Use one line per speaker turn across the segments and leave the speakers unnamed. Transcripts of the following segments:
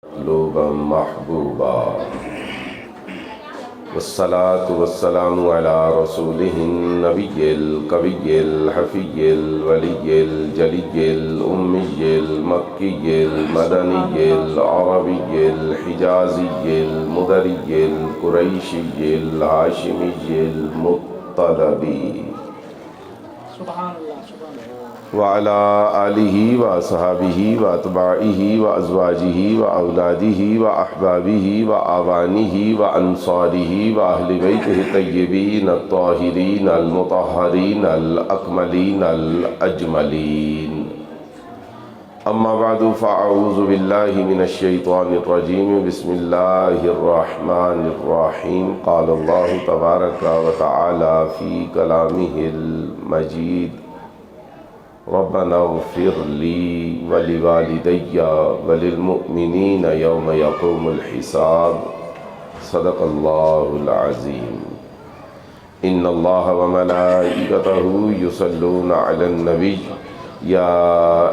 مطلوبا محبوبا والصلاة والسلام على رسوله النبي القوي الحفي الولي الجلي الأمي المكي المدني العربي الحجازي المدري القريشي الهاشمي المطلبي
سبحان اللہ سبحان اللہ
وعلى آلہ وصحابہ واتباعہ وازواجہ واولادہ واحبابہ واعوانہ وانصارہ واہل بیتہ الطیبین الطاہرین المطہرین الاکملین الاجملین اما بعد فاعوذ باللہ من الشیطان الرجیم بسم اللہ الرحمن الرحیم قال اللہ تبارک وتعالی فی کلامہ المجید ربنا اغفر لي ولوالدي وللمؤمنين يوم يقوم الحساب صدق الله العظيم إن الله وملائكته يصلون على النبي يا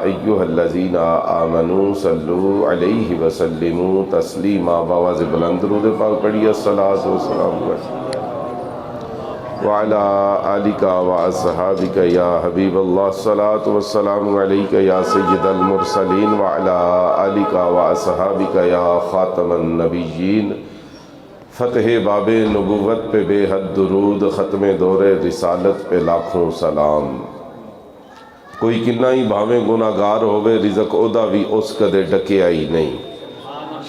أيها الذين آمنوا صلوا عليه وسلموا تسليما باواز بلند درود پاک پڑھیے الصلاة والسلام علیہ وعلى آلك وأصحابك يا حبيب الله الصلاة والسلام عليك يا سيد المرسلين وعلى آلك وأصحابك يا خاتم النبيين فتح باب نبوت پہ بے حد درود، ختم دور رسالت پہ لاکھوں سلام۔ کوئی کنا ہی بھاویں گناہگار ہوئے رزق اودا بھی اس کدے ڈکے آئی نہیں۔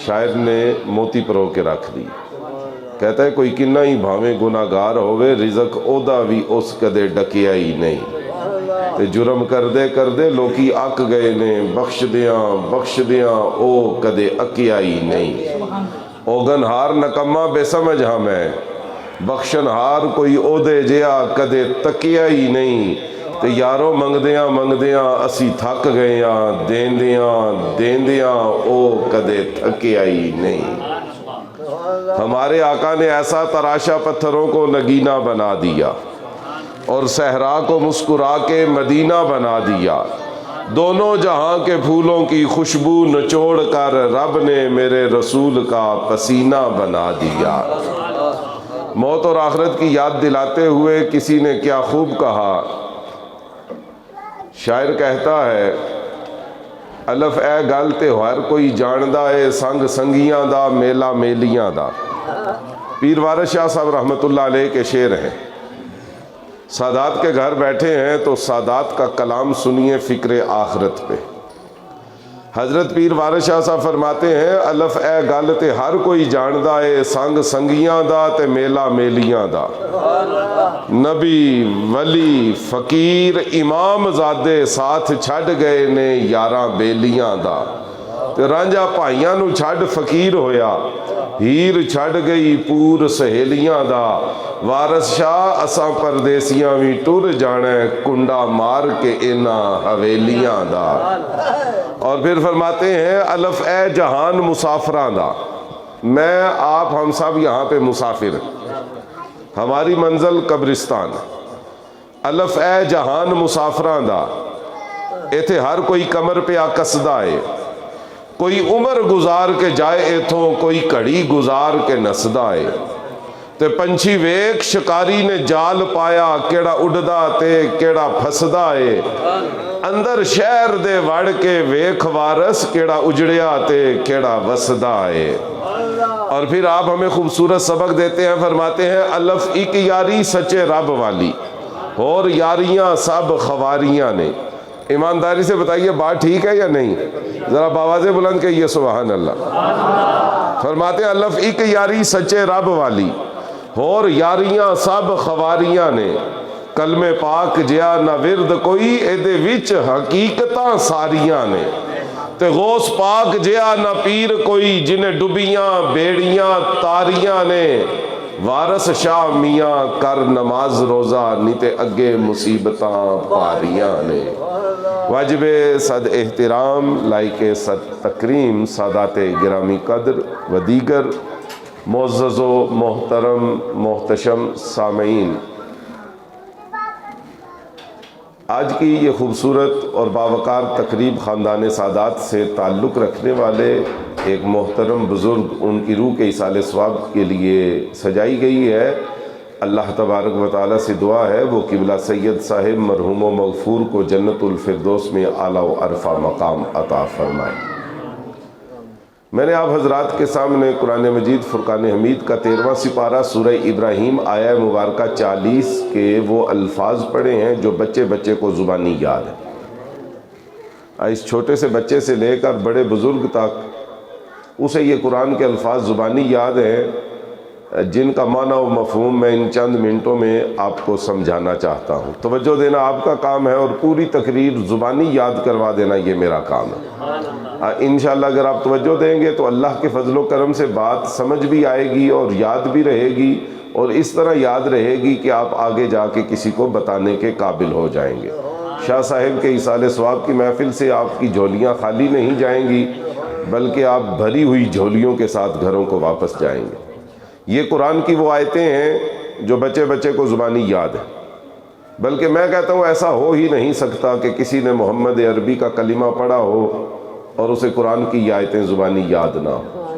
شاعر نے موتی پرو کے رکھ دی، کہتا ہے کوئی کنا ہی بھاویں گناہگار ہوئے رزق اودا بھی اس کدے ڈکیا ہی نہیں۔ تے جرم کردے لوکی اک گئے نے بخش دیاں او کدے اکیا ہی نہیں۔ اوگن ہار نکمہ بے سمجھ ہمیں بخشن ہار کوئی اودے جیا کدے تکیا ہی نہیں۔ تے یارو منگدیاں اسی تھک گئیاں دیندیاں او کدے تھکیا ہی نہیں۔ ہمارے آقا نے ایسا تراشا پتھروں کو نگینہ بنا دیا اور صحرا کو مسکرا کے مدینہ بنا دیا۔ دونوں جہاں کے پھولوں کی خوشبو نچوڑ کر رب نے میرے رسول کا پسینہ بنا دیا۔ موت اور آخرت کی یاد دلاتے ہوئے کسی نے کیا خوب کہا، شاعر کہتا ہے الف اے گل تے ہر کوئی جاندا ہے سنگ سنگیاں دا میلا میلیاں دا۔ پیر وارث شاہ صاحب رحمۃ اللہ علیہ کے شعر ہیں۔ سادات کے گھر بیٹھے ہیں تو سادات کا کلام سنیے فکر آخرت پہ۔ حضرت پیر وارث شاہ صاحب فرماتے ہیں الف اے گل تے ہر کوئی جاندا ہے سنگ سنگیاں دا تے میلا میلیاں دا۔ نبی ولی فقیر امام زادے ساتھ چھڈ گئے نے یاراں بیلیاں دا۔ تے رانجھا بھائیاں نو چھڈ فقیر ہویا، ہیر چھڈ گئی پور سہیلیاں دا۔ وارث شاہ اساں پردیسیاں بھی ٹر جانا کنڈا مار کے انہاں حویلیاں دا۔ اور پھر فرماتے ہیں الف اے جہان مسافراں دا۔ میں آپ ہم سب یہاں پہ مسافر، ہماری منزل قبرستان۔ الف اے جہان مسافراں دا، ایتھے ہر کوئی کمر پہ آکسدہ ہے۔ کوئی عمر گزار کے جائے ایتھوں کوئی کڑی گزار کے نسدہ ہے۔ تے پنچھی ویک شکاری نے جال پایا کیڑا اڈدا تے کیڑا پھسدا ہے۔ اندر شہر دے وڑ کے ویکھ وارث کیڑا اجڑیا تے کیڑا وسدا ہے۔ اور پھر آپ ہمیں خوبصورت سبق دیتے ہیں، فرماتے ہیں الف ایک یاری سچے رب والی اور یاریاں سب خواریاں نے۔ ایمانداری سے بتائیے بات ٹھیک ہے یا نہیں؟ ذرا باواز بلند کہیے سبحان اللہ۔ فرماتے ہیں الف ایک یاری سچے رب والی اور یاریاں سب خواریاں نے۔ کلمے پاک جیا نہ ورد کوئی ایدے وچ حقیقتاں ساریاں نے۔ تے غوث پاک جیا نہ پیر کوئی جنہیں ڈبیاں بیڑیاں تاریاں نے۔ وارث شاہ میاں کر نماز روزہ نیتے اگے مصیبتاں پاریاں نے۔ واجب صد احترام لائق صد تکریم سادات گرامی قدر و دیگر معزز و محترم محتشم سامعین، آج کی یہ خوبصورت اور باوقار تقریب خاندان سادات سے تعلق رکھنے والے ایک محترم بزرگ ان کی روح کے ایصال ثواب کے لیے سجائی گئی ہے۔ اللہ تبارک و تعالیٰ سے دعا ہے وہ قبلہ سید صاحب مرحوم و مغفور کو جنت الفردوس میں اعلیٰ و عرفہ مقام عطا فرمائے۔ میں نے آپ حضرات کے سامنے قرآن مجید فرقان حمید کا 13واں سپارہ سورہ ابراہیم آیہ مبارکہ 40 کے وہ الفاظ پڑھے ہیں جو بچے بچے کو زبانی یاد ہے۔ اس چھوٹے سے بچے سے لے کر بڑے بزرگ تک اسے یہ قرآن کے الفاظ زبانی یاد ہیں، جن کا معنی و مفہوم میں ان چند منٹوں میں آپ کو سمجھانا چاہتا ہوں۔ توجہ دینا آپ کا کام ہے اور پوری تقریر زبانی یاد کروا دینا یہ میرا کام ہے۔ انشاءاللہ اگر آپ توجہ دیں گے تو اللہ کے فضل و کرم سے بات سمجھ بھی آئے گی اور یاد بھی رہے گی، اور اس طرح یاد رہے گی کہ آپ آگے جا کے کسی کو بتانے کے قابل ہو جائیں گے۔ شاہ صاحب کے ایصال ثواب کی محفل سے آپ کی جھولیاں خالی نہیں جائیں گی، بلکہ آپ بھری ہوئی جھولیوں کے ساتھ گھروں کو واپس جائیں گے۔ یہ قرآن کی وہ آیتیں ہیں جو بچے بچے کو زبانی یاد ہے، بلکہ میں کہتا ہوں ایسا ہو ہی نہیں سکتا کہ کسی نے محمد عربی کا کلمہ پڑھا ہو اور اسے قرآن کی یہ آیتیں زبانی یاد نہ ہو۔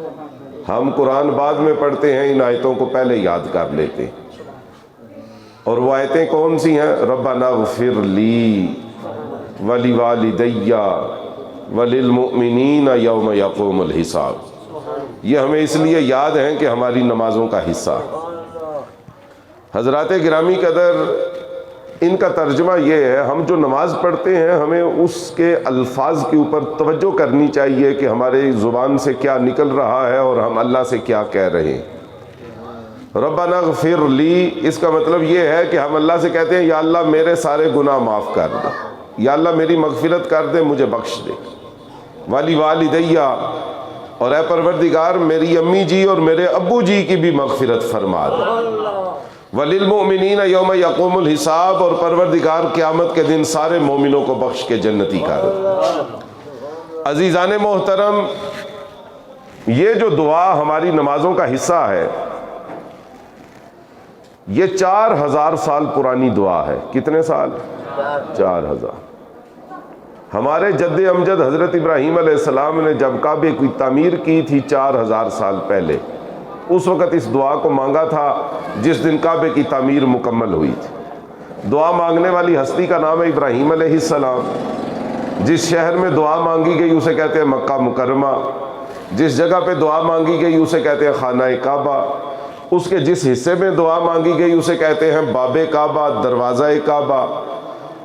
ہم قرآن بعد میں پڑھتے ہیں، ان آیتوں کو پہلے یاد کر لیتے ہیں۔ اور وہ آیتیں کون سی ہیں؟ ربنا اغفر لی ولوالدی وللمؤمنین یوم یقوم الحساب۔ یہ ہمیں اس لیے یاد ہیں کہ ہماری نمازوں کا حصہ۔ حضرات گرامی قدر، ان کا ترجمہ یہ ہے، ہم جو نماز پڑھتے ہیں ہمیں اس کے الفاظ کے اوپر توجہ کرنی چاہیے کہ ہمارے زبان سے کیا نکل رہا ہے اور ہم اللہ سے کیا کہہ رہے ہیں۔ ربنا اغفر لی، اس کا مطلب یہ ہے کہ ہم اللہ سے کہتے ہیں یا اللہ میرے سارے گناہ معاف کر دے، یا اللہ میری مغفرت کر دے، مجھے بخش دے۔ والی والدیہ، اور اے پروردگار میری امی جی اور میرے ابو جی کی بھی مغفرت فرما دے۔ وللمؤمنین یوم یقوم الحساب، اور پروردگار قیامت کے دن سارے مومنوں کو بخش کے جنتی کر دے۔ عزیزان محترم، یہ جو دعا ہماری نمازوں کا حصہ ہے، یہ 4000 سال پرانی دعا ہے۔ کتنے سال؟ 4000۔ ہمارے جد امجد حضرت ابراہیم علیہ السلام نے جب کعبے کی تعمیر کی تھی 4000 سال پہلے، اس وقت اس دعا کو مانگا تھا جس دن کعبے کی تعمیر مکمل ہوئی تھی۔ دعا مانگنے والی ہستی کا نام ہے ابراہیم علیہ السلام۔ جس شہر میں دعا مانگی گئی اسے کہتے ہیں مکہ مکرمہ، جس جگہ پہ دعا مانگی گئی اسے کہتے ہیں خانہ کعبہ، اس کے جس حصے میں دعا مانگی گئی اسے کہتے ہیں باب کعبہ، دروازہ کعبہ۔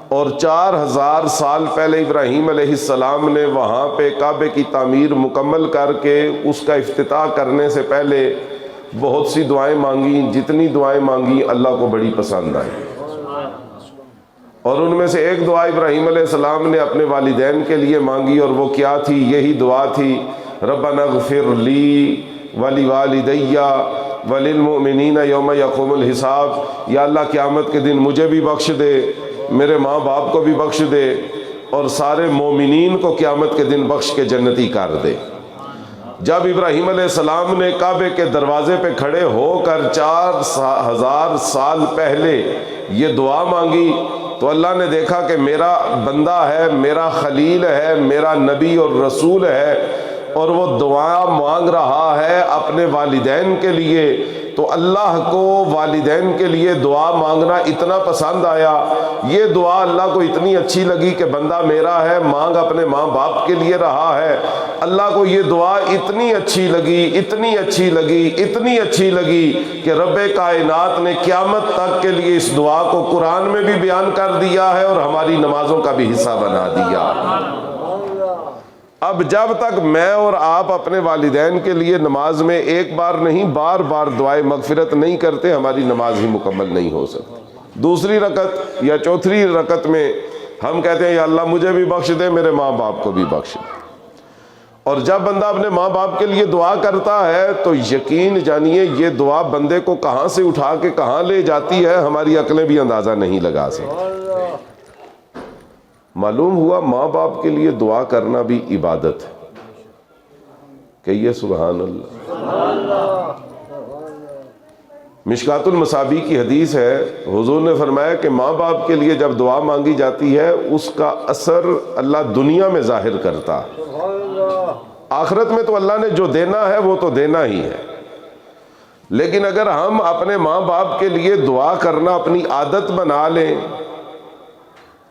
اور 4000 سال پہلے ابراہیم علیہ السلام نے وہاں پہ کعبے کی تعمیر مکمل کر کے اس کا افتتاح کرنے سے پہلے بہت سی دعائیں مانگیں۔ جتنی دعائیں مانگیں اللہ کو بڑی پسند آئی، اور ان میں سے ایک دعا ابراہیم علیہ السلام نے اپنے والدین کے لیے مانگی، اور وہ کیا تھی؟ یہی دعا تھی، ربنا اغفر لی ولوالدی وللمؤمنین یوم یقوم الحساب۔ یا اللہ قیامت کے دن مجھے بھی بخش دے، میرے ماں باپ کو بھی بخش دے، اور سارے مومنین کو قیامت کے دن بخش کے جنتی کر دے۔ جب ابراہیم علیہ السلام نے کعبے کے دروازے پہ کھڑے ہو کر 4000 سال پہلے یہ دعا مانگی تو اللہ نے دیکھا کہ میرا بندہ ہے، میرا خلیل ہے، میرا نبی اور رسول ہے، اور وہ دعا مانگ رہا ہے اپنے والدین کے لیے، تو اللہ کو والدین کے لیے دعا مانگنا اتنا پسند آیا، یہ دعا اللہ کو اتنی اچھی لگی کہ بندہ میرا ہے، مانگ اپنے ماں باپ کے لیے رہا ہے۔ اللہ کو یہ دعا اتنی اچھی لگی، اتنی اچھی لگی، اتنی اچھی لگی کہ رب کائنات نے قیامت تک کے لیے اس دعا کو قرآن میں بھی بیان کر دیا ہے اور ہماری نمازوں کا بھی حصہ بنا دیا۔ اب جب تک میں اور آپ اپنے والدین کے لیے نماز میں ایک بار نہیں بار بار دعائے مغفرت نہیں کرتے، ہماری نماز ہی مکمل نہیں ہو سکتی۔ دوسری رکعت یا چوتھی رکعت میں ہم کہتے ہیں یا اللہ مجھے بھی بخش دے، میرے ماں باپ کو بھی بخش دے۔ اور جب بندہ اپنے ماں باپ کے لیے دعا کرتا ہے تو یقین جانیے یہ دعا بندے کو کہاں سے اٹھا کے کہاں لے جاتی ہے ہماری عقلیں بھی اندازہ نہیں لگا سکتی۔ معلوم ہوا ماں باپ کے لیے دعا کرنا بھی عبادت ہے، کہیے سبحان اللہ۔ مشکات المصابیح کی حدیث ہے، حضور نے فرمایا کہ ماں باپ کے لیے جب دعا مانگی جاتی ہے اس کا اثر اللہ دنیا میں ظاہر کرتا، آخرت میں تو اللہ نے جو دینا ہے وہ تو دینا ہی ہے، لیکن اگر ہم اپنے ماں باپ کے لیے دعا کرنا اپنی عادت بنا لیں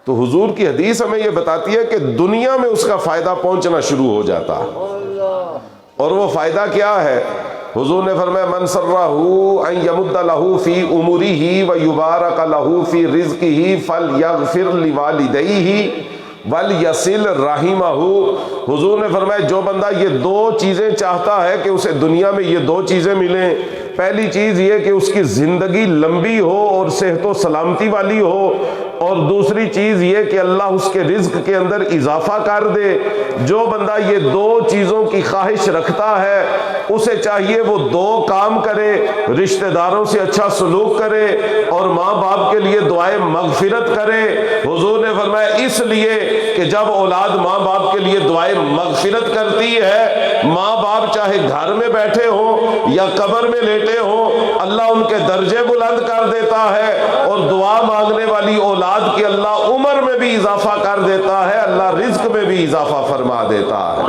تو حضور کی حدیث ہمیں یہ بتاتی ہے کہ دنیا میں اس کا فائدہ پہنچنا شروع ہو جاتا ہے۔ اور وہ فائدہ کیا ہے؟ حضور نے فرمایا من سرہ ان یمد لہ فی امورہ ویبارک لہ فی رزقہ فلیغفر لوالدیہ ولیصل رحمہ۔ حضور نے فرمایا جو بندہ یہ دو چیزیں چاہتا ہے کہ اسے دنیا میں یہ دو چیزیں ملیں، پہلی چیز یہ کہ اس کی زندگی لمبی ہو اور صحت و سلامتی والی ہو، اور دوسری چیز یہ کہ اللہ اس کے رزق کے اندر اضافہ کر دے۔ جو بندہ یہ دو چیزوں کی خواہش رکھتا ہے اسے چاہیے وہ دو کام کرے، رشتہ داروں سے اچھا سلوک کرے اور ماں باپ کے لیے دعائے مغفرت کرے۔ حضور نے فرمایا اس لیے کہ جب اولاد ماں باپ کے لیے دعائے مغفرت کرتی ہے، ماں باپ چاہے گھر میں بیٹھے ہوں یا قبر میں لیٹے ہوں، اللہ ان کے درجے بلند کر دیتا ہے، اور دعا مانگنے والی اولاد کی اللہ عمر میں بھی اضافہ کر دیتا ہے، اللہ رزق میں بھی اضافہ فرما دیتا ہے۔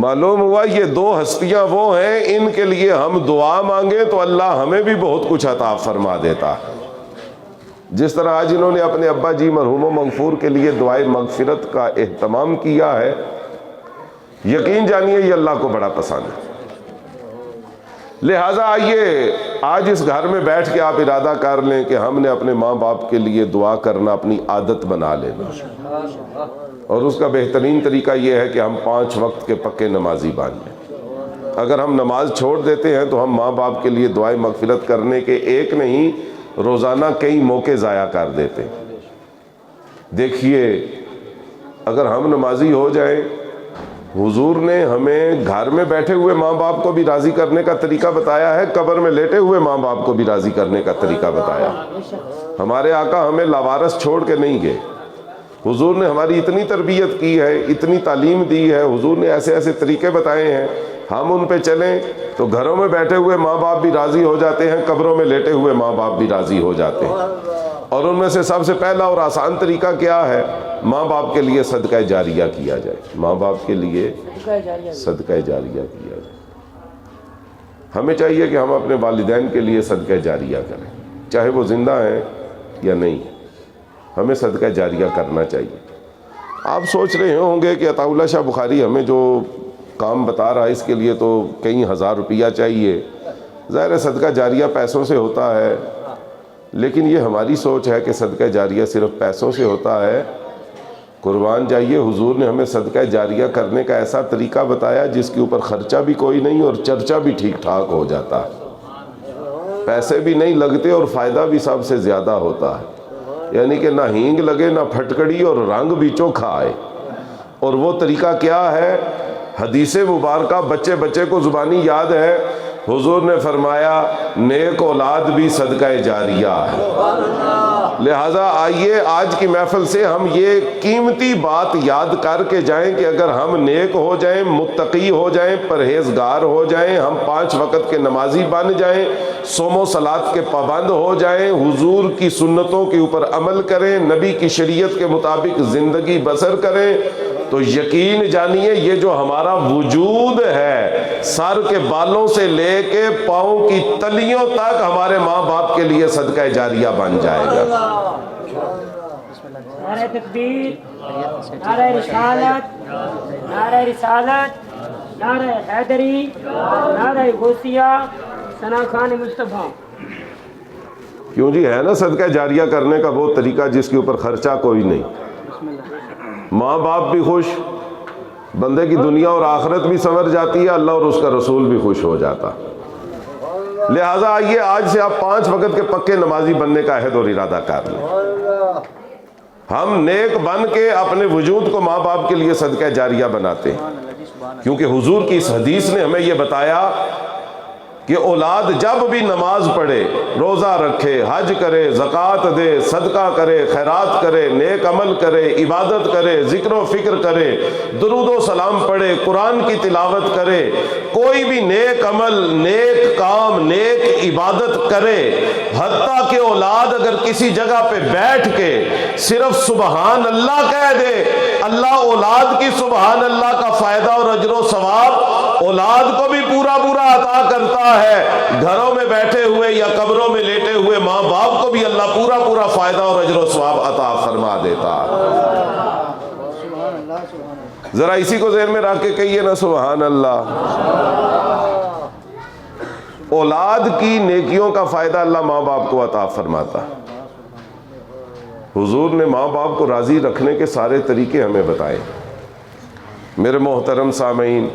معلوم ہوا یہ دو ہستیاں وہ ہیں، ان کے لیے ہم دعا مانگیں تو اللہ ہمیں بھی بہت کچھ عطا فرما دیتا ہے۔ جس طرح آج انہوں نے اپنے ابا جی مرحوم و مغفور کے لیے دعائے مغفرت کا اہتمام کیا ہے، یقین جانیے یہ اللہ کو بڑا پسند ہے۔ لہٰذا آئیے آج اس گھر میں بیٹھ کے آپ ارادہ کر لیں کہ ہم نے اپنے ماں باپ کے لیے دعا کرنا اپنی عادت بنا لینا، اور اس کا بہترین طریقہ یہ ہے کہ ہم 5 وقت کے پکے نمازی بن جائیں۔ اگر ہم نماز چھوڑ دیتے ہیں تو ہم ماں باپ کے لیے دعائیں مغفرت کرنے کے ایک نہیں روزانہ کئی موقع ضائع کر دیتے۔ دیکھیے اگر ہم نمازی ہو جائیں، حضور نے ہمیں گھر میں بیٹھے ہوئے ماں باپ کو بھی راضی کرنے کا طریقہ بتایا ہے، قبر میں لیٹے ہوئے ماں باپ کو بھی راضی کرنے کا طریقہ بتایا۔ ہمارے آقا ہمیں لاوارث چھوڑ کے نہیں گئے، حضور نے ہماری اتنی تربیت کی ہے، اتنی تعلیم دی ہے، حضور نے ایسے ایسے طریقے بتائے ہیں، ہم ان پہ چلیں تو گھروں میں بیٹھے ہوئے ماں باپ بھی راضی ہو جاتے ہیں، قبروں میں لیٹے ہوئے ماں باپ بھی راضی ہو جاتے ہیں۔ اور ان میں سے سب سے پہلا اور آسان طریقہ کیا ہے؟ ماں باپ کے لیے صدقہ جاریہ کیا جائے، ماں باپ کے لیے صدقہ جاریہ کیا جائے۔ ہمیں چاہیے کہ ہم اپنے والدین کے لیے صدقہ جاریہ کریں، چاہے وہ زندہ ہیں یا نہیں، ہمیں صدقہ جاریہ کرنا چاہیے۔ آپ سوچ رہے ہوں گے کہ عطا اللہ شاہ بخاری ہمیں جو کام بتا رہا ہے اس کے لیے تو کئی ہزار روپیہ چاہیے۔ ظاہر ہے صدقہ جاریہ پیسوں سے ہوتا ہے، لیکن یہ ہماری سوچ ہے کہ صدقہ جاریہ صرف پیسوں سے ہوتا ہے۔ قربان جائیے، حضور نے ہمیں صدقہ جاریہ کرنے کا ایسا طریقہ بتایا جس کے اوپر خرچہ بھی کوئی نہیں اور چرچا بھی ٹھیک ٹھاک ہو جاتا ہے، پیسے بھی نہیں لگتے اور فائدہ بھی سب سے زیادہ ہوتا ہے، یعنی کہ نہ ہینگ لگے نہ پھٹکڑی اور رنگ بھی چوکھا آئے۔ اور وہ طریقہ کیا ہے؟ حدیث مبارکہ بچے بچے کو زبانی یاد ہے، حضور نے فرمایا نیک اولاد بھی صدقہ جاریہ ہے۔ لہٰذا آئیے آج کی محفل سے ہم یہ قیمتی بات یاد کر کے جائیں کہ اگر ہم نیک ہو جائیں، متقی ہو جائیں، پرہیزگار ہو جائیں، ہم 5 وقت کے نمازی بن جائیں، صوم و صلات کے پابند ہو جائیں، حضور کی سنتوں کے اوپر عمل کریں، نبی کی شریعت کے مطابق زندگی بسر کریں، تو یقین جانیے یہ جو ہمارا وجود ہے سر کے بالوں سے لے کے پاؤں کی تلیوں تک ہمارے ماں باپ کے لیے صدقہ جاریہ بن جائے گا۔
نعرہ تکبیر، نعرہ رسالت، نعرہ رسالت، نعرہ حیدری، نعرہ غوثیہ، ثنا خان مصطفیٰ۔
کیوں جی، ہے نا صدقہ جاریہ کرنے کا وہ طریقہ جس کے اوپر خرچہ کوئی نہیں، ماں باپ بھی خوش، بندے کی دنیا اور آخرت بھی سنور جاتی ہے، اللہ اور اس کا رسول بھی خوش ہو جاتا۔ لہٰذا آئیے آج سے آپ 5 وقت کے پکے نمازی بننے کا عہد اور ارادہ کر لیں۔ ہم نیک بن کے اپنے وجود کو ماں باپ کے لیے صدقہ جاریہ بناتے ہیں، کیونکہ حضور کی اس حدیث نے ہمیں یہ بتایا کہ اولاد جب بھی نماز پڑھے، روزہ رکھے، حج کرے، زکوٰۃ دے، صدقہ کرے، خیرات کرے، نیک عمل کرے، عبادت کرے، ذکر و فکر کرے، درود و سلام پڑھے، قرآن کی تلاوت کرے، کوئی بھی نیک عمل، نیک کام، نیک عبادت کرے، حتیٰ کہ اولاد اگر کسی جگہ پہ بیٹھ کے صرف سبحان اللہ کہہ دے، اللہ اولاد کی سبحان اللہ کا فائدہ اور اجر و ثواب اولاد کو بھی پورا پورا عطا کرتا ہے، گھروں میں بیٹھے ہوئے یا قبروں میں لیٹے ہوئے ماں باپ کو بھی اللہ پورا پورا فائدہ اور اجر و ثواب عطا فرما دیتا ہے۔ ذرا اسی کو ذہن میں رکھ کے کہیے نا سبحان اللہ۔ اولاد کی نیکیوں کا فائدہ اللہ ماں باپ کو عطا فرماتا ہے۔ حضور نے ماں باپ کو راضی رکھنے کے سارے طریقے ہمیں بتائے۔ میرے محترم سامعین،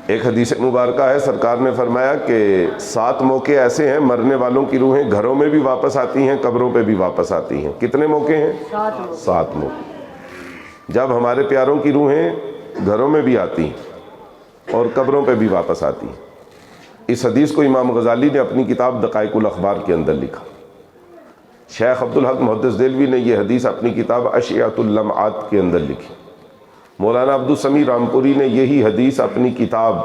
ایک حدیث مبارکہ ہے، سرکار نے فرمایا کہ 7 موقع ایسے ہیں مرنے والوں کی روحیں گھروں میں بھی واپس آتی ہیں، قبروں پہ بھی واپس آتی ہیں۔ کتنے موقع ہیں؟ 7 موقع۔ جب ہمارے پیاروں کی روحیں گھروں میں بھی آتی ہیں اور قبروں پہ بھی واپس آتی ہیں۔ اس حدیث کو امام غزالی نے اپنی کتاب دقائق الاخبار کے اندر لکھا۔ شیخ عبدالحق محدث دہلوی نے یہ حدیث اپنی کتاب اشعۃ اللمعات کے اندر لکھی۔ مولانا عبدالسمیع رامپوری نے یہی حدیث اپنی کتاب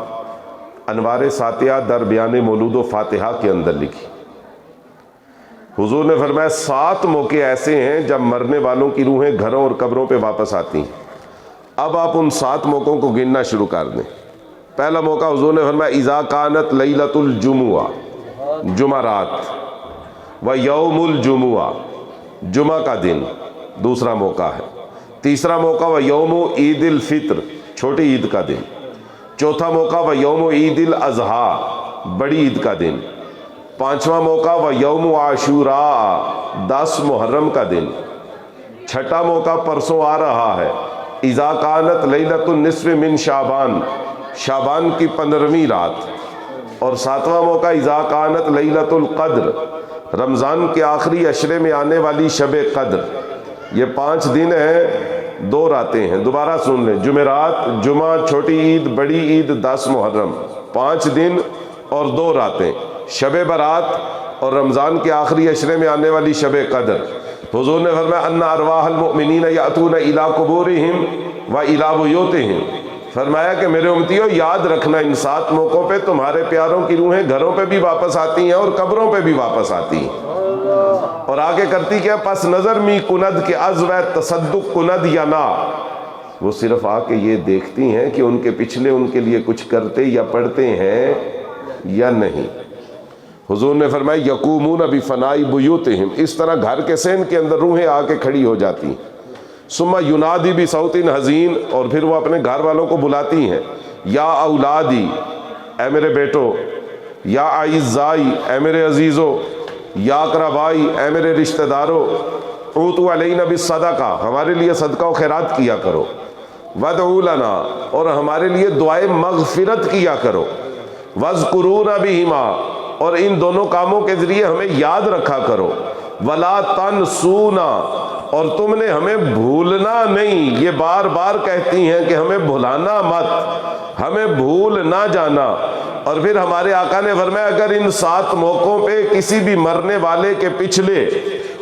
انوار ساتیہ در بیان مولود و فاتحہ کے اندر لکھی۔ حضور نے فرمایا 7 موقع ایسے ہیں جب مرنے والوں کی روحیں گھروں اور قبروں پہ واپس آتی ہیں۔ اب آپ ان 7 موقعوں کو گننا شروع کر دیں۔ پہلا موقع حضور نے فرمایا اذا کانت لیلۃ الجمعہ، جمعرات، و یوم الجمعہ، جمعہ کا دن دوسرا موقع ہے۔ تیسرا موقع و یوم عید الفطر، چھوٹی عید کا دن۔ چوتھا موقع و یوم عید الاضحیٰ، بڑی عید کا دن۔ پانچواں موقع و یوم عاشوراء، 10 محرم کا دن۔ چھٹا موقع پرسوں آ رہا ہے، اذا کانت لیلۃ النصف من شعبان، شعبان کی 15ویں رات۔ اور 7واں موقع اذا کانت لیلۃ القدر، رمضان کے آخری عشرے میں آنے والی شب قدر۔ یہ 5 دن ہیں، 2 راتیں ہیں۔ دوبارہ سن لیں، جمعرات، جمعہ، چھوٹی عید، بڑی عید، 10 محرم، 5 دن اور 2 راتیں، شب برات اور رمضان کے آخری عشرے میں آنے والی شب قدر۔ حضور نے فرمایا ان ارواح المؤمنین یاتون الی قبورہم و الی بیوتہم، فرمایا کہ میرے امتیوں یاد رکھنا ان 7 موقعوں پہ تمہارے پیاروں کی روحیں گھروں پہ بھی واپس آتی ہیں اور قبروں پہ بھی واپس آتی ہیں۔ اور آگے کرتی کیا؟ پس نظر می کند کہ از و تصدق کند یا نہ، وہ صرف آ کے یہ دیکھتی ہیں کہ ان کے پچھلے ان کے لیے کچھ کرتے یا پڑھتے ہیں یا نہیں۔ حضور نے فرمایا یقومون بفناء بیوتہم، اس طرح گھر کے صحن کے اندر روحیں آ کے کھڑی ہو جاتی ہیں۔ ثم ینادی بصوت حزین، اور پھر وہ اپنے گھر والوں کو بلاتی ہیں، یا اولادی، اے میرے بیٹو، یا اعزائی، اے میرے عزیزو، یا اقربائی، اے میرے رشتہ دارو، اوتوا علینا بالصدقہ، ہمارے لیے صدقہ و خیرات کیا کرو، وادعوا لنا، اور ہمارے لیے دعائے مغفرت کیا کرو، واذکرونا بہما، اور ان دونوں کاموں کے ذریعے ہمیں یاد رکھا کرو، ولا تنسونا، اور تم نے ہمیں بھولنا نہیں۔ یہ بار بار کہتی ہیں کہ ہمیں بھلانا مت، ہمیں بھول نہ جانا۔ اور پھر ہمارے آقا نے فرمایا اگر ان 7 موقعوں پہ کسی بھی مرنے والے کے پچھلے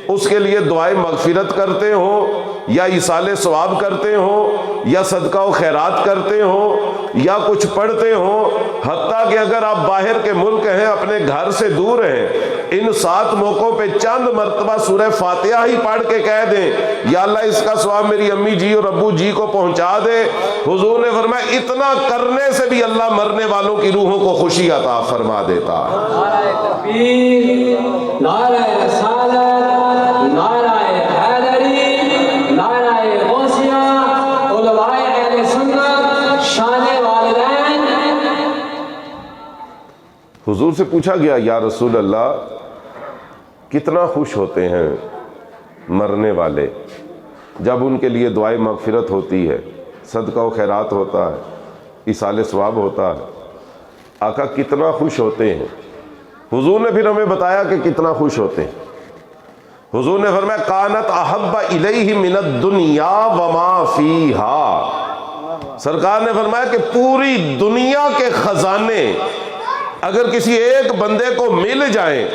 اس کے لیے دعائیں مغفرت کرتے ہوں یا ایصال ثواب کرتے ہوں یا صدقہ و خیرات کرتے ہوں یا کچھ پڑھتے ہوں، حتیٰ کہ اگر آپ باہر کے ملک ہیں، اپنے گھر سے دور ہیں، ان 7 موقعوں پہ چند مرتبہ سورہ فاتحہ ہی پڑھ کے کہہ دیں یا اللہ اس کا ثواب میری امی جی اور ابو جی کو پہنچا دے، حضور نے فرمایا اتنا کرنے سے بھی اللہ مرنے والوں کی روحوں کو خوشی عطا فرما دیتا ہے۔
نعرہ تکبیر، نعرہ رسالت، نعرہ حیدری، نعرہ غوثیہ، علماء اہل سنت، شان والدین۔
حضور سے پوچھا گیا یا رسول اللہ کتنا خوش ہوتے ہیں مرنے والے جب ان کے لیے دعائیں مغفرت ہوتی ہے، صدقہ و خیرات ہوتا ہے، ایصال ثواب ہوتا ہے، آقا کتنا خوش ہوتے ہیں۔ حضور نے پھر ہمیں بتایا کہ کتنا خوش ہوتے ہیں۔ حضور نے فرمایا کانت احب الیہ من الدنیا وما فیہا، سرکار نے فرمایا کہ پوری دنیا کے خزانے اگر کسی ایک بندے کو مل جائیں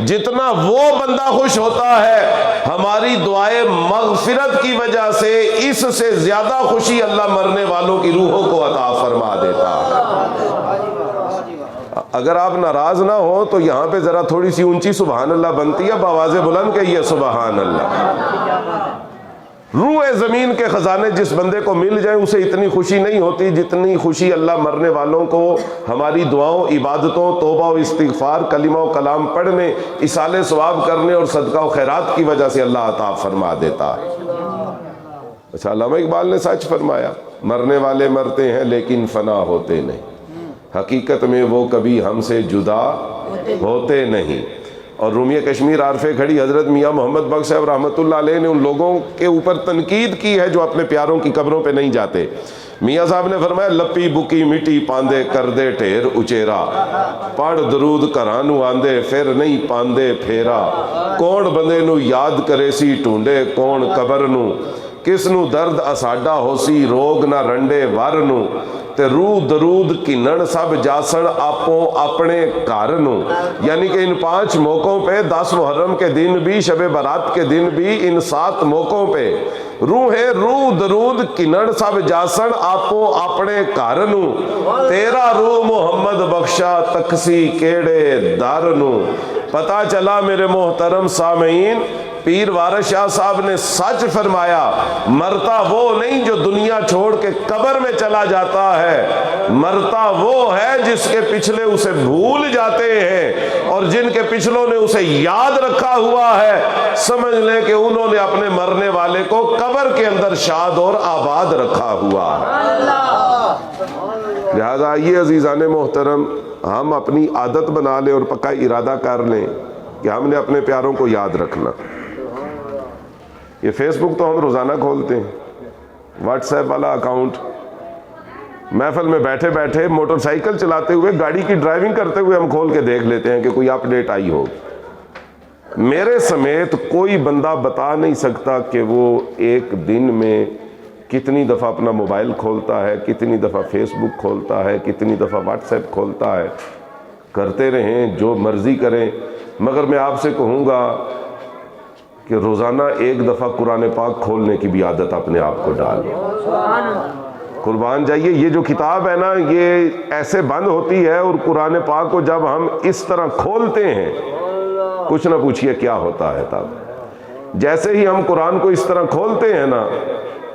جتنا وہ بندہ خوش ہوتا ہے، ہماری دعائیں مغفرت کی وجہ سے اس سے زیادہ خوشی اللہ مرنے والوں کی روحوں کو عطا فرما دیتا ہے۔ اگر آپ ناراض نہ ہو تو یہاں پہ ذرا تھوڑی سی اونچی سبحان اللہ بنتی ہے، بآواز بلند کہیے سبحان اللہ۔ روح زمین کے خزانے جس بندے کو مل جائیں اسے اتنی خوشی نہیں ہوتی جتنی خوشی اللہ مرنے والوں کو ہماری دعاؤں، عبادتوں، توبہ و استغفار، کلمہ و کلام پڑھنے، اصالہ ثواب کرنے اور صدقہ و خیرات کی وجہ سے اللہ عطا فرما دیتا ہے۔ اچھا، علامہ اقبال نے سچ فرمایا، مرنے والے مرتے ہیں لیکن فنا ہوتے نہیں، حقیقت میں وہ کبھی ہم سے جدا ہوتے نہیں۔ اور رومیہ کشمیر عارف کھڑی حضرت میاں محمد بخش صاحب رحمۃ اللہ علیہ نے ان لوگوں کے اوپر تنقید کی ہے جو اپنے پیاروں کی قبروں پہ نہیں جاتے۔ میاں صاحب نے فرمایا، لپی بکی مٹی پاندے کر دے ٹھیر اچیرا، پڑھ درود کرانو آندے پھر نہیں پاندے پھیرا، کون بندے نو یاد کرے سی ٹونڈے کون قبر نو، کس نو درد اساڈا ہو سی روگ نہ رنڈے ور نو، تے روح درود کنن سب جاسن آپوں اپنے گھر نو۔ یعنی کہ ان 5 موقعوں پہ، 10 محرم کے دن بھی، شب برات کے دن بھی، ان 7 موقعوں پہ روح درود کنن سب جاسن آپوں اپنے گھر نو، تیرا روح محمد بخشا تکسی کیڑے در نو۔ پتہ چلا میرے محترم سامعین، پیر وارث شاہ صاحب نے سچ فرمایا، مرتا وہ نہیں جو دنیا چھوڑ کے قبر میں چلا جاتا ہے، مرتا وہ ہے جس کے پچھلے اسے بھول جاتے ہیں، اور جن کے پچھلوں نے اسے یاد رکھا ہوا ہے سمجھ لیں کہ انہوں نے اپنے مرنے والے کو قبر کے اندر شاد اور آباد رکھا ہوا ہے۔ لہذا آئیے عزیزان محترم، ہم اپنی عادت بنا لیں اور پکا ارادہ کر لیں کہ ہم نے اپنے پیاروں کو یاد رکھنا۔ یہ فیس بک تو ہم روزانہ کھولتے ہیں، واٹس ایپ والا اکاؤنٹ، محفل میں بیٹھے بیٹھے موٹر سائیکل چلاتے ہوئے، گاڑی کی ڈرائیونگ کرتے ہوئے ہم کھول کے دیکھ لیتے ہیں کہ کوئی اپ ڈیٹ آئی ہو۔ میرے سمیت کوئی بندہ بتا نہیں سکتا کہ وہ ایک دن میں کتنی دفعہ اپنا موبائل کھولتا ہے، کتنی دفعہ فیس بک کھولتا ہے، کتنی دفعہ واٹس ایپ کھولتا ہے۔ کرتے رہیں، جو مرضی کریں، مگر میں آپ سے کہوں گا کہ روزانہ ایک دفعہ قرآن پاک کھولنے کی بھی عادت اپنے آپ کو ڈالیں۔ قربان جائیے، یہ جو کتاب ہے نا، یہ ایسے بند ہوتی ہے، اور قرآن پاک کو جب ہم اس طرح کھولتے ہیں، کچھ نہ پوچھئے کیا ہوتا ہے تب۔ جیسے ہی ہم قرآن کو اس طرح کھولتے ہیں نا،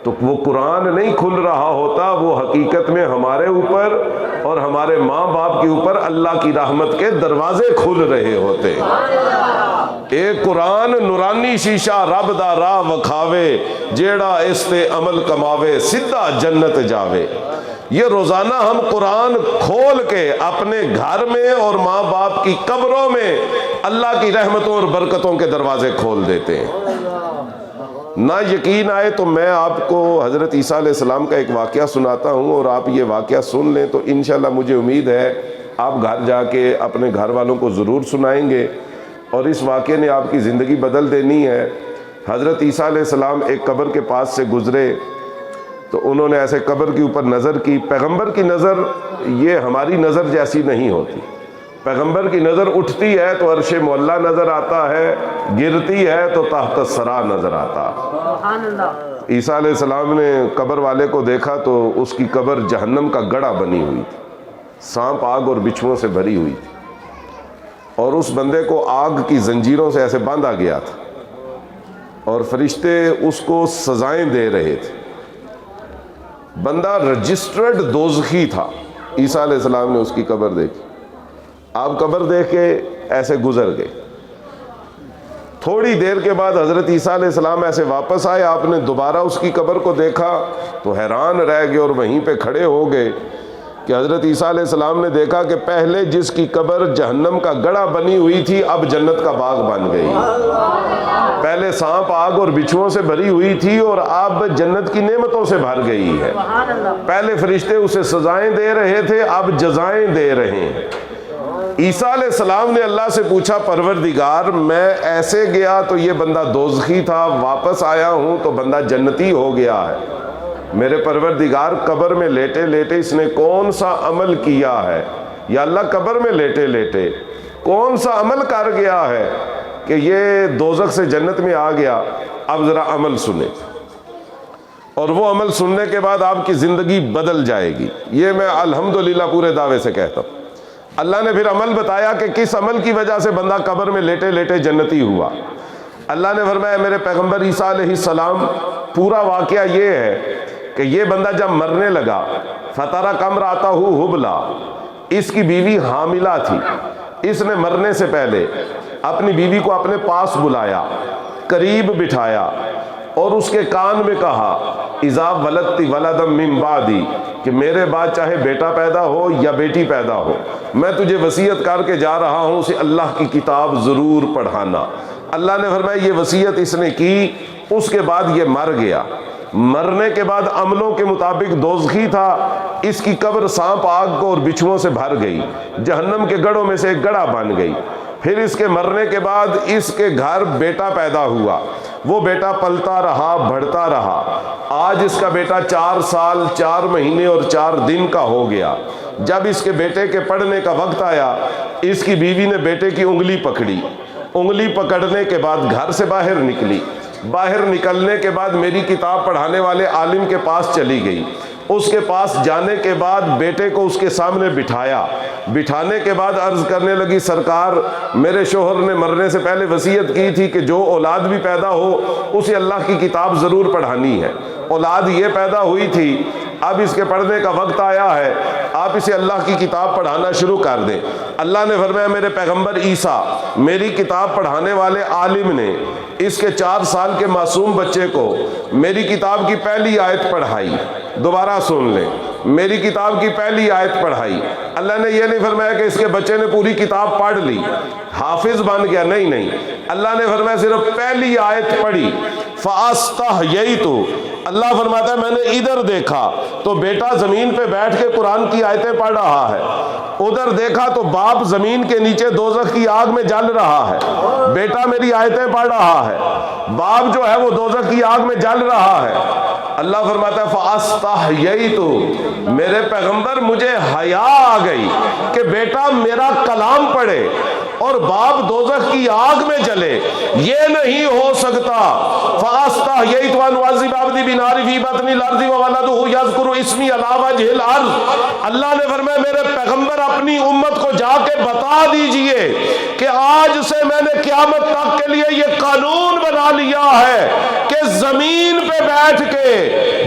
تو وہ قرآن نہیں کھل رہا ہوتا، وہ حقیقت میں ہمارے اوپر اور ہمارے ماں باپ کے اوپر اللہ کی رحمت کے دروازے کھل رہے ہوتے ہیں۔ اے قرآن نورانی شیشہ رب دا راہ وکھاوے، جیڑا اس تے عمل کماوے سدھا جنت جاوے۔ یہ روزانہ ہم قرآن کھول کے اپنے گھر میں اور ماں باپ کی قبروں میں اللہ کی رحمتوں اور برکتوں کے دروازے کھول دیتے ہیں۔ نہ یقین آئے تو میں آپ کو حضرت عیسیٰ علیہ السلام کا ایک واقعہ سناتا ہوں، اور آپ یہ واقعہ سن لیں تو انشاءاللہ مجھے امید ہے آپ گھر جا کے اپنے گھر والوں کو ضرور سنائیں گے، اور اس واقعے نے آپ کی زندگی بدل دینی ہے۔ حضرت عیسیٰ علیہ السلام ایک قبر کے پاس سے گزرے تو انہوں نے ایسے قبر کے اوپر نظر کی۔ پیغمبر کی نظر یہ ہماری نظر جیسی نہیں ہوتی، پیغمبر کی نظر اٹھتی ہے تو عرش معلیٰ نظر آتا ہے، گرتی ہے تو تحت الثری نظر آتا ہے۔ عیسیٰ علیہ السلام نے قبر والے کو دیکھا تو اس کی قبر جہنم کا گڑھا بنی ہوئی تھی، سانپ آگ اور بچھوؤں سے بھری ہوئی تھی، اور اس بندے کو آگ کی زنجیروں سے ایسے باندھا گیا تھا، اور فرشتے اس کو سزائیں دے رہے تھے۔ بندہ رجسٹرڈ دوزخی تھا۔ عیسیٰ علیہ السلام نے اس کی قبر دیکھی، آپ قبر دیکھ کے ایسے گزر گئے۔ تھوڑی دیر کے بعد حضرت عیسیٰ علیہ السلام ایسے واپس آئے، آپ نے دوبارہ اس کی قبر کو دیکھا تو حیران رہ گئے اور وہیں پہ کھڑے ہو گئے کہ حضرت عیسیٰ علیہ السلام نے دیکھا کہ پہلے جس کی قبر جہنم کا گڑھا بنی ہوئی تھی اب جنت کا باغ بن گئی۔ پہلے سانپ آگ اور بچھوؤں سے بھری ہوئی تھی اور اب جنت کی نعمتوں سے بھر گئی ہے۔ پہلے فرشتے اسے سزائیں دے رہے تھے، اب جزائیں دے رہے ہیں۔ عیسیٰ علیہ السلام نے اللہ سے پوچھا، پروردگار میں ایسے گیا تو یہ بندہ دوزخی تھا، واپس آیا ہوں تو بندہ جنتی ہو گیا ہے، میرے پروردگار قبر میں لیٹے لیٹے اس نے کون سا عمل کیا ہے یا اللہ قبر میں لیٹے لیٹے کون سا عمل کر گیا ہے کہ یہ دوزخ سے جنت میں آ گیا، اب ذرا عمل سنیں، اور وہ عمل سننے کے بعد آپ کی زندگی بدل جائے گی۔ یہ میں الحمدللہ پورے دعوے سے کہتا ہوں۔ اللہ نے پھر عمل بتایا کہ کس عمل کی وجہ سے بندہ قبر میں لیٹے لیٹے جنتی ہوا۔ اللہ نے فرمایا میرے پیغمبر عیسیٰ علیہ السلام، پورا واقعہ یہ ہے کہ یہ بندہ جب مرنے لگا، فَتَرَكَ امْرَأَتَهُ حُبْلًا، اس کی بیوی حاملہ تھی۔ اس نے مرنے سے پہلے اپنی بیوی کو اپنے پاس بلایا، قریب بٹھایا اور اس کے کان میں کہا اذا ولدت ولدا من بعدی، کہ میرے بعد چاہے بیٹا پیدا ہو یا بیٹی پیدا ہو، میں تجھے وصیت کر کے جا رہا ہوں اسے اللہ کی کتاب ضرور پڑھانا۔ اللہ نے فرمایا یہ وصیت اس نے کی، اس کے بعد یہ مر گیا۔ مرنے کے بعد عملوں کے مطابق دوزخی تھا، اس کی قبر سانپ آگ کو اور بچھوؤں سے بھر گئی، جہنم کے گڑھوں میں سے ایک گڑھا بن گئی۔ پھر اس کے مرنے کے بعد اس کے گھر بیٹا پیدا ہوا، وہ بیٹا پلتا رہا، بڑھتا رہا، آج اس کا بیٹا 4 سال 4 مہینے اور 4 دن کا ہو گیا۔ جب اس کے بیٹے کے پڑھنے کا وقت آیا، اس کی بیوی نے بیٹے کی انگلی پکڑی، انگلی پکڑنے کے بعد گھر سے باہر نکلی، باہر نکلنے کے بعد میری کتاب پڑھانے والے عالم کے پاس چلی گئی۔ اس کے پاس جانے کے بعد بیٹے کو اس کے سامنے بٹھایا، بٹھانے کے بعد عرض کرنے لگی سرکار میرے شوہر نے مرنے سے پہلے وصیت کی تھی کہ جو اولاد بھی پیدا ہو اسے اللہ کی کتاب ضرور پڑھانی ہے۔ اولاد یہ پیدا ہوئی تھی، اب اس کے پڑھنے کا وقت آیا ہے، آپ اسے اللہ کی کتاب پڑھانا شروع کر دیں۔ اللہ نے فرمایا میرے پیغمبر عیسیٰ، میری کتاب پڑھانے والے عالم نے اس کے 4 سال کے معصوم بچے کو میری کتاب کی پہلی آیت پڑھائی۔ دوبارہ سن لیں، میری کتاب کی پہلی آیت پڑھائی۔ اللہ نے یہ نہیں فرمایا کہ اس کے بچے نے پوری کتاب پڑھ لی، حافظ بن گیا، نہیں، اللہ نے فرمایا صرف پہلی آیت پڑھی۔ فَأَسْتَحْيَيْتُ، اللہ فرماتا ہے میں نے ادھر دیکھا تو بیٹا زمین پہ بیٹھ کے قرآن کی آیتیں پڑھ رہا ہے، ادھر دیکھا تو باپ زمین کے نیچے دوزخ کی آگ میں جل رہا ہے، بیٹا میری آیتیں پڑھ رہا ہے، باپ جو ہے وہ دوزخ کی آگ میں جل رہا ہے۔ اللہ فرماتا ہے فَأَسْتَحْيَيْتُ، میرے پیغمبر مجھے حیا آ گئی کہ بیٹا میرا کلام پڑھے اور باپ دوزخ کی آگ میں جلے، یہ نہیں ہو سکتا۔ فَأَسْتَحْيَيْتُ أَنْ أُعَذِّبَ عَبْدِي بِالنَّارِ فِي بَطْنِ الْأَرْضِ وَوَلَدُهُ يَذْكُرُ اسْمِي عَلَى وَجْهِ الْأَرْضِ۔ اللہ نے فرمایا میرے پیغمبر اپنی امت کو جا کے بتا دیجئے کہ آج سے میں نے قیامت تک کے لیے یہ قانون بنا لیا ہے کہ زمین پہ بیٹھ کے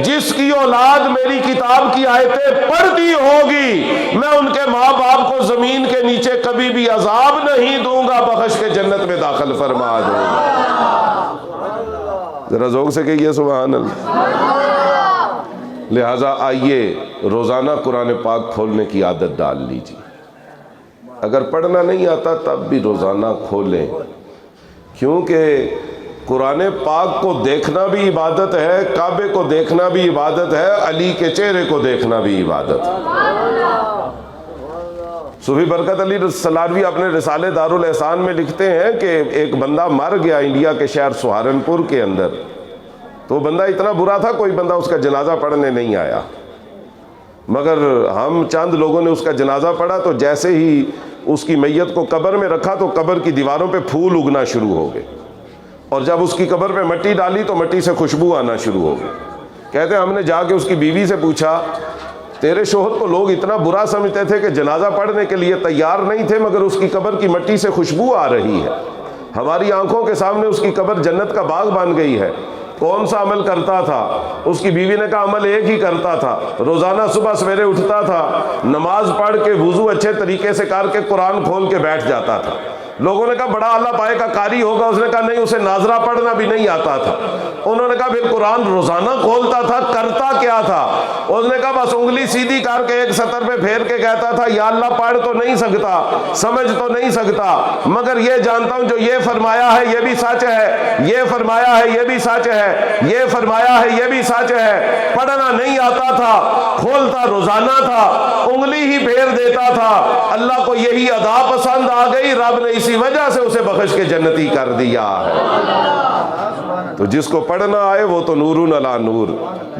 جس کی اولاد میری کتاب کی آیتیں پڑھتی ہوگی، میں ان کے ماں باپ کو زمین کے نیچے کبھی بھی عذاب نہیں دوں گا، بخش کے جنت میں داخل فرما دوں گا۔ ذرا ذوق سے کہیے سبحان اللہ۔ لہٰذا آئیے روزانہ قرآن پاک کھولنے کی عادت ڈال لیجیے، اگر پڑھنا نہیں آتا تب بھی روزانہ کھولیں، کیونکہ قرآن پاک کو دیکھنا بھی عبادت ہے، کعبے کو دیکھنا بھی عبادت ہے، علی کے چہرے کو دیکھنا بھی عبادت ہے۔ صوفی برکت علی سلاروی اپنے رسالے دارالاحسان میں لکھتے ہیں کہ ایک بندہ مر گیا انڈیا کے شہر سہارنپور کے اندر، تو بندہ اتنا برا تھا کوئی بندہ اس کا جنازہ پڑھنے نہیں آیا، مگر ہم چند لوگوں نے اس کا جنازہ پڑھا تو جیسے ہی اس کی میت کو قبر میں رکھا تو قبر کی دیواروں پہ پھول اگنا شروع ہو گئے، اور جب اس کی قبر پہ مٹی ڈالی تو مٹی سے خوشبو آنا شروع ہو گئی۔ کہتے ہیں ہم نے جا کے اس کی بیوی سے پوچھا تیرے شوہر کو لوگ اتنا برا سمجھتے تھے کہ جنازہ پڑھنے کے لیے تیار نہیں تھے، مگر اس کی قبر کی مٹی سے خوشبو آ رہی ہے، ہماری آنکھوں کے سامنے اس کی قبر جنت کا باغ بن گئی ہے، کون سا عمل کرتا تھا؟ اس کی بیوی نے کہا عمل ایک ہی کرتا تھا، روزانہ صبح سویرے اٹھتا تھا، نماز پڑھ کے وضو اچھے طریقے سے کر کے قرآن کھول کے بیٹھ جاتا تھا۔ لوگوں نے کہا بڑا اللہ پائے کا قاری ہوگا، اس نے کہا نہیں، اسے ناظرہ پڑھنا بھی نہیں آتا تھا۔ انہوں نے کہا پھر قرآن روزانہ کھولتا تھا، کرتا کیا تھا؟ اس نے کہا بس انگلی سیدھی کر کے ایک سطر پہ پھیر کے کہتا تھا یا اللہ پڑھ تو نہیں سکتا، سمجھ تو نہیں سکتا، مگر یہ جانتا ہوں جو یہ فرمایا ہے یہ بھی سچ ہے، یہ فرمایا ہے یہ بھی سچ ہے، یہ فرمایا ہے یہ بھی سچ ہے۔ پڑھنا نہیں آتا تھا، کھولتا روزانہ تھا، انگلی ہی پھیر دیتا تھا، اللہ کو یہی ادا پسند آ گئی، رب نے اسی وجہ سے اسے بخش کے جنتی کر دیا ہے۔ تو جس کو پڑھنا آئے وہ تو نور علی نور،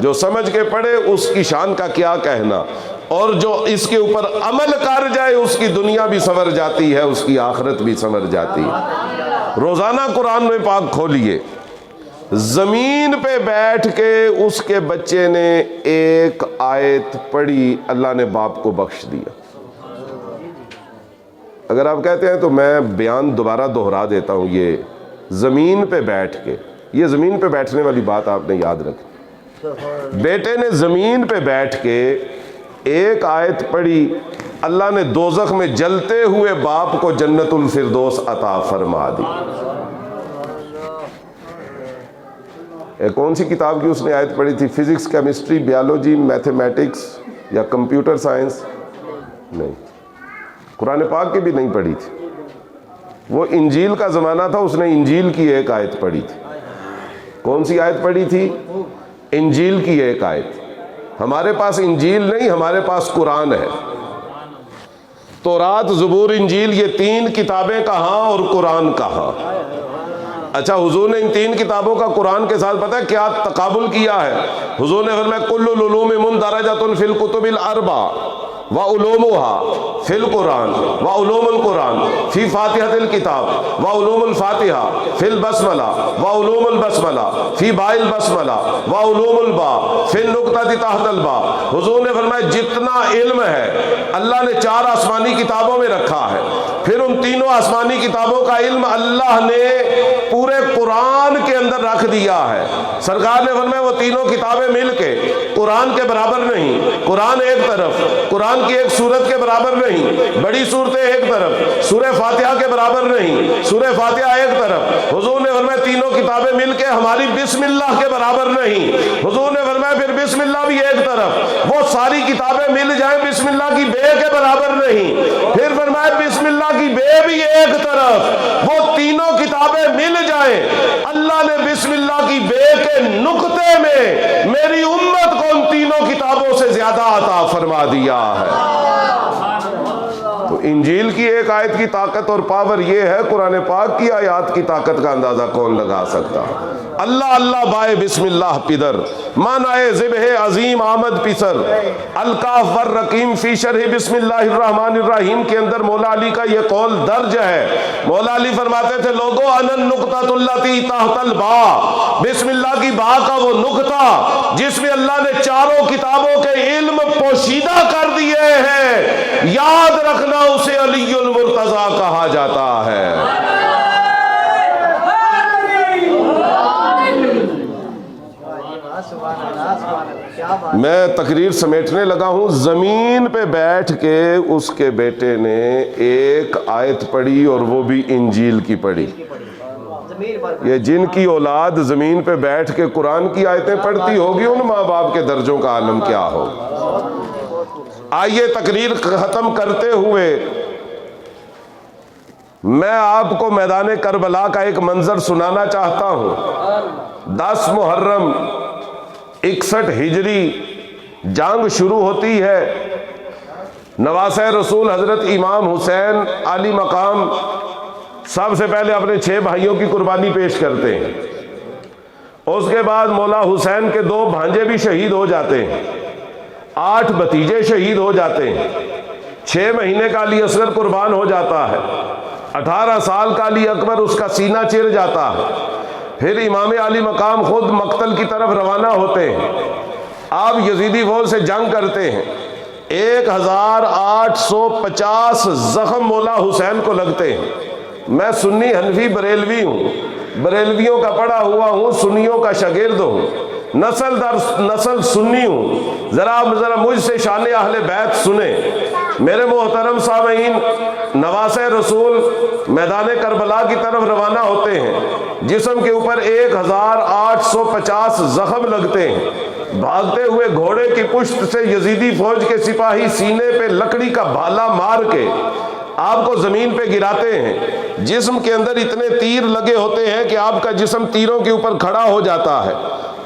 جو سمجھ کے پڑھے اس کی شان کا کیا کہنا۔ اور جو اس کے اوپر عمل کر جائے اس کی دنیا بھی سنور جاتی ہے، اس کی آخرت بھی سنور جاتی ہے۔ روزانہ قرآن میں پاک کھولیے، زمین پہ بیٹھ کے اس کے بچے نے ایک آیت پڑھی، اللہ نے باپ کو بخش دیا۔ اگر آپ کہتے ہیں تو میں بیان دوبارہ دہرا دیتا ہوں، یہ زمین پہ بیٹھ کے، یہ زمین پہ بیٹھنے والی بات آپ نے یاد رکھی۔ بیٹے نے زمین پہ بیٹھ کے ایک آیت پڑھی، اللہ نے دوزخ میں جلتے ہوئے باپ کو جنت الفردوس عطا فرما دی۔ کون سی کتاب کی اس نے آیت پڑھی تھی؟ فزکس، کیمسٹری، بیالوجی، میتھمیٹکس یا کمپیوٹر سائنس؟ نہیں، قرآن پاک کی بھی نہیں پڑھی تھی۔ وہ انجیل کا زمانہ تھا، اس نے انجیل کی ایک آیت پڑھی تھی۔ کون سی آیت پڑھی تھی؟ انجیل کی ایک آیت۔ ہمارے پاس انجیل نہیں، ہمارے پاس قرآن ہے۔ تورات، زبور، انجیل، یہ تین کتابیں کہاں اور قرآن کہاں؟ اچھا، حضور نے ان تین کتابوں کا قرآن کے ساتھ پتہ ہے کیا تقابل کیا ہے؟ حضور نے فرمایا کل العلوم مندرجۃ فی الکتب الاربع وعلومها فی القرآن وعلوم القرآن فی فاتحۃ الکتاب وعلوم الفاتحہ فی البسملہ وعلوم البسملہ فی باء البسملہ وعلوم الباء فی النقطۃ تحت الباء۔ حضور نے فرمایا جتنا علم ہے اللہ نے 4 آسمانی کتابوں میں رکھا ہے، پھر ان تینوں آسمانی کتابوں کا علم اللہ نے پورے قرآن کے اندر رکھ دیا ہے۔ سرکار نے فرمایا وہ تینوں کتابیں مل کے قرآن کے برابر نہیں، قرآن ایک طرف، قرآن کی ایک سورت کے برابر نہیں، بڑی صورتیں ایک طرف، سورہ فاتحہ کے برابر نہیں، سورہ فاتحہ ایک طرف۔ حضور نے فرمایا تینوں کتابیں مل کے ہماری بسم اللہ کے برابر نہیں۔ حضور نے فرمایا پھر بسم اللہ بھی ایک طرف، وہ ساری کتابیں مل جائیں بسم اللہ کی بے کے برابر نہیں۔ پھر فرمایا بسم اللہ کی بے بھی ایک طرف، وہ تینوں کتابیں مل جائیں، اللہ نے بسم اللہ کی بے کے نقطے میں میری امت کو ان تینوں کتابوں سے زیادہ عطا فرما دیا ہے۔ تو انجیل کی ایک آیت کی طاقت اور پاور یہ ہے، قرآن پاک کی آیات کی طاقت کا اندازہ کون لگا سکتا؟ اللہ اللہ بائے بسم اللہ پدر، مانائے ذبح عظیم آمد پسر، الکاف والرقیم فی شرح بسم اللہ الرحمن الرحیم کے اندر مولا علی کا یہ قول درج ہے۔ مولا علی فرماتے تھے لوگو ان النقطۃ التی تحت الباء، بسم اللہ کی با کا وہ نقطہ جس میں اللہ نے 4 کتابوں کے علم پوشیدہ کر دیے ہیں، یاد رکھنا اسے علی المرتضیٰ کہا جاتا ہے۔ میں تقریر سمیٹنے لگا ہوں۔ زمین پہ بیٹھ کے اس کے بیٹے نے ایک آیت پڑھی اور وہ بھی انجیل کی پڑھی۔ یہ جن کی اولاد زمین پہ بیٹھ کے قرآن کی آیتیں پڑھتی ہوگی، ان ماں باپ کے درجوں کا عالم کیا ہو۔ آئیے تقریر ختم کرتے ہوئے میں آپ کو میدان کربلا کا ایک منظر سنانا چاہتا ہوں۔ 10 محرم 61 ہجری جنگ شروع ہوتی ہے۔ نواسہ رسول حضرت امام حسین عالی مقام سب سے پہلے اپنے 6 بھائیوں کی قربانی پیش کرتے ہیں۔ اس کے بعد مولا حسین کے 2 بھانجے بھی شہید ہو جاتے ہیں، 8 بھتیجے شہید ہو جاتے ہیں، 6 مہینے کا علی اصغر قربان ہو جاتا ہے، 18 سال کا علی اکبر اس کا سینہ چر جاتا ہے۔ پھر امام علی مقام خود مقتل کی طرف روانہ ہوتے ہیں۔ آپ یزیدی فوج سے جنگ کرتے ہیں، 1850 زخم مولا حسین کو لگتے ہیں۔ میں سنی حنفی بریلوی ہوں، بریلویوں کا پڑھا ہوا ہوں، سنیوں کا شاگرد ہوں، نسل در نسل سنی ہوں۔ ذرا مجھ سے شان اہل بیت سنیں۔ میرے محترم سامعین، نواسہ رسول میدان کربلا کی طرف روانہ ہوتے ہیں، جسم کے اوپر 1850 زخم لگتے ہیں۔ بھاگتے ہوئے گھوڑے کی پشت سے یزیدی فوج کے سپاہی سینے پہ لکڑی کا بھالا مار کے آپ کو زمین پہ گراتے ہیں۔ جسم کے اندر اتنے تیر لگے ہوتے ہیں کہ آپ کا جسم تیروں کے اوپر کھڑا ہو جاتا ہے۔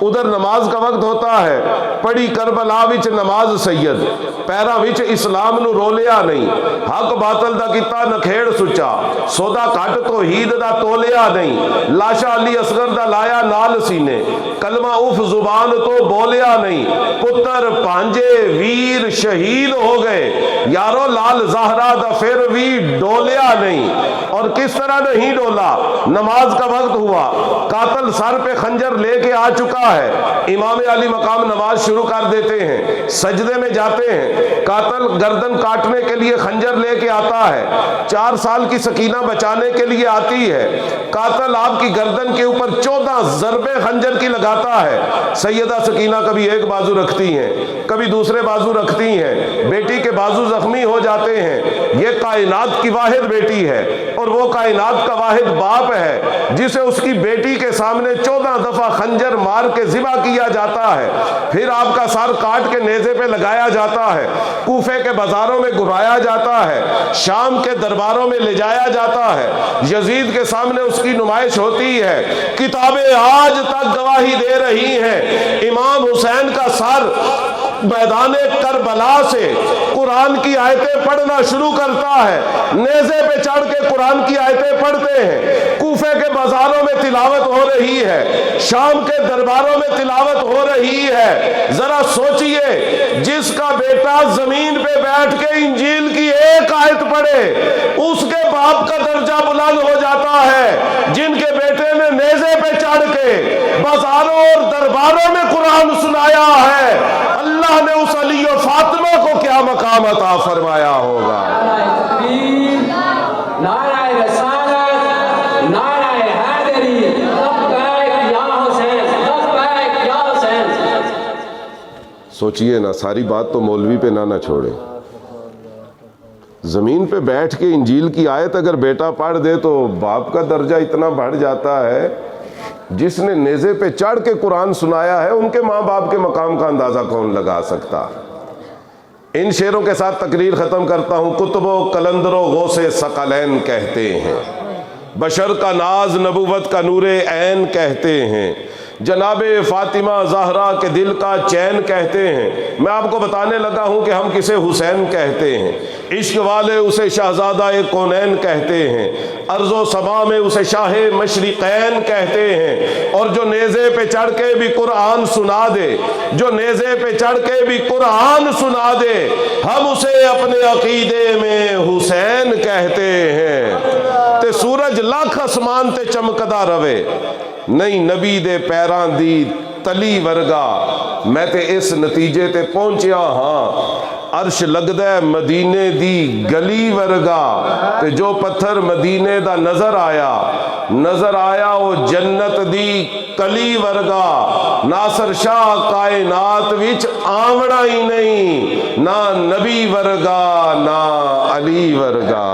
ادھر نماز کا وقت ہوتا ہے، پڑھی کربلا وچ نماز سید، پیرا وچ اسلام نو رولیا نہیں، حق باطل دا کیتا نکھیڑ سچا، سودا کٹ توحید دا تولیا نہیں، لاشا علی اصغر دا لایا نال سینے، کلمہ اف زبان تو بولیا نہیں، پتر پانجے ویر شہید ہو گئے، یارو لال زہرا دا پھر بھی ڈولیا نہیں۔ اور کس طرح نہیں ڈولا؟ نماز کا وقت ہوا، قاتل سر پہ خنجر لے کے آ چکا ہے، امام علی مقام نماز شروع کر دیتے ہیں، سجدے میں جاتے ہیں، قاتل گردن کاٹنے کے لیے خنجر لے کے آتا ہے، 4 سال کی سکینہ بچانے کے لیے آتی ہے، قاتل آپ کی گردن کے اوپر 14 ضربے خنجر کی لگاتا ہے، سیدہ سکینہ کبھی ایک بازو رکھتی ہیں، کبھی دوسرے بازو رکھتی ہیں، بیٹی کے بازو زخمی ہو جاتے ہیں، یہ کائنات کی واحد بیٹی ہے اور وہ کائنات کا واحد باپ ہے جسے اس کی بیٹی کے سامنے 14 دفعہ خنجر مار کے ذبح کیا جاتا ہے، پھر آپ کا سر کاٹ کے نیزے پہ لگایا جاتا ہے، کوفے کے بازاروں میں گھمایا جاتا ہے، شام کے درباروں میں لے جایا جاتا ہے، یزید کے سامنے اس کی نمائش ہوتی ہے، کتابیں آج تک گواہی دے رہی ہیں، امام حسین کا سر میدان کربلا سے قرآن کی آیتیں پڑھنا شروع کرتا ہے، نیزے پہ چڑھ کے قرآن کی آیتیں پڑھتے ہیں، کوفے کے بازاروں میں تلاوت ہو رہی ہے، شام کے درباروں میں تلاوت ہو رہی ہے۔ ذرا سوچئے، جس کا بیٹا زمین پہ بیٹھ کے انجیل کی ایک آیت پڑھے اس کے باپ کا درجہ بلند ہو جاتا ہے، جن کے بیٹے نے نیزے پہ چڑھ کے بازاروں اور درباروں میں قرآن سنایا ہے، اللہ نے اس علی و فاطمہ کو کیا مقام عطا فرمایا ہوگا۔
نعرہ رسالت، نعرہ حیدری، لبیک یا حسین، لبیک یا حسین۔
سوچئے نا، ساری بات تو مولوی پہ نہ چھوڑے، زمین پہ بیٹھ کے انجیل کی آیت اگر بیٹا پڑھ دے تو باپ کا درجہ اتنا بڑھ جاتا ہے، جس نے نیزے پہ چڑھ کے قرآن سنایا ہے ان کے ماں باپ کے مقام کا اندازہ کون لگا سکتا۔ ان شعروں کے ساتھ تقریر ختم کرتا ہوں۔ کتب و قلندر و غوث ثقلین کہتے ہیں، بشر کا ناز نبوت کا نور عین کہتے ہیں، جناب فاطمہ زہرا کے دل کا چین کہتے ہیں۔ میں آپ کو بتانے لگا ہوں کہ ہم کسے حسین کہتے ہیں، عشق والے اسے شہزادہ کونین کہتے ہیں، ارض و سما میں اسے شاہ مشرقین کہتے ہیں، اور جو نیزے پہ چڑھ کے بھی قرآن سنا دے، جو نیزے پہ چڑھ کے بھی قرآن سنا دے، ہم اسے اپنے عقیدے میں حسین کہتے ہیں۔ تے سورج لاکھ اسمان تے چمکدا روے، نہیں نبی دے پیراں دی تلی ورگا، میں تے اس نتیجے تے پہنچیا ہاں، عرش لگدا ہے مدینے دی گلی ورگا، تے جو پتھر مدینے دا نظر آیا وہ جنت دی کلی ورگا۔ ناصر شاہ کائنات وچ آونا ہی نہیں، نہ نبی ورگا نہ علی ورگا۔